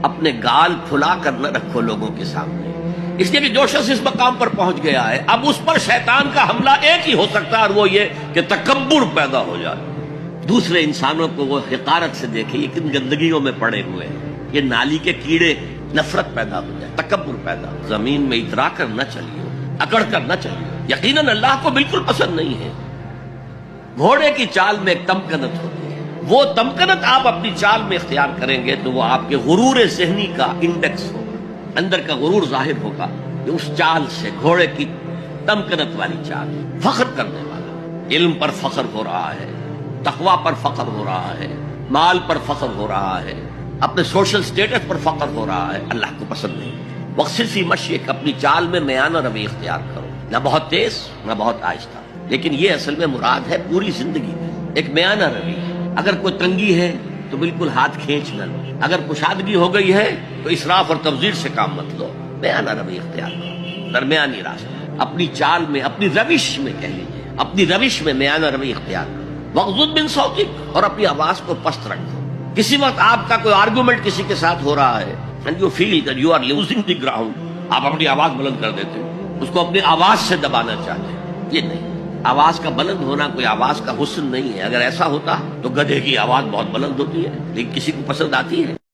اپنے گال پھلا کر نہ رکھو لوگوں کے سامنے، اس لیے کہ جو شخص اس مقام پر پہنچ گیا ہے اب اس پر شیطان کا حملہ ایک ہی ہو سکتا ہے، اور وہ یہ کہ تکبر پیدا ہو جائے، دوسرے انسانوں کو وہ حقارت سے دیکھے یہ کن گندگیوں میں پڑے ہوئے ہیں، یہ نالی کے کیڑے، نفرت پیدا ہو جائے، تکبر پیدا ہو، زمین میں اترا کر نہ چلیے، اکڑ کر نہ چلیے، یقیناً اللہ کو بالکل پسند نہیں ہے۔ گھوڑے کی چال میں ایک تمکنت ہوتی ہے، وہ تمکنت آپ اپنی چال میں اختیار کریں گے تو وہ آپ کے غرور ذہنی کا انڈیکس ہوگا، اندر کا غرور ظاہر ہوگا کہ اس چال سے، گھوڑے کی تمکنت والی چال، فخر کرنے والا، علم پر فخر ہو رہا ہے، تقوی پر فخر ہو رہا ہے، مال پر فخر ہو رہا ہے، اپنے سوشل سٹیٹس پر فخر ہو رہا ہے، اللہ کو پسند نہیں۔ وقصصی مشیک، اپنی چال میں میانہ روی اختیار کرو، نہ بہت تیز نہ بہت آہستہ، لیکن یہ اصل میں مراد ہے پوری زندگی میں ایک میانہ روی۔ اگر کوئی تنگی ہے تو بالکل ہاتھ کھینچ نہ لو، اگر کشادگی ہو گئی ہے تو اسراف اور تبذیر سے کام مت لو، میانہ روی اختیار کرو، درمیانی راستہ، اپنی چال میں، اپنی روش میں، کہہ لیجیے اپنی روش میں میانہ روی اختیار کرو۔ وغضض من صوتک، اور اپنی آواز کو پست رکھو۔ کسی وقت آپ کا کوئی آرگومنٹ کسی کے ساتھ ہو رہا ہے and you feel that you are losing the ground، آپ اپنی آواز بلند کر دیتے ہیں، اس کو اپنی آواز سے دبانا چاہتے ہیں، یہ نہیں۔ آواز کا بلند ہونا کوئی آواز کا حسن نہیں ہے، اگر ایسا ہوتا تو گدھے کی آواز بہت بلند ہوتی ہے لیکن کسی کو پسند آتی ہے؟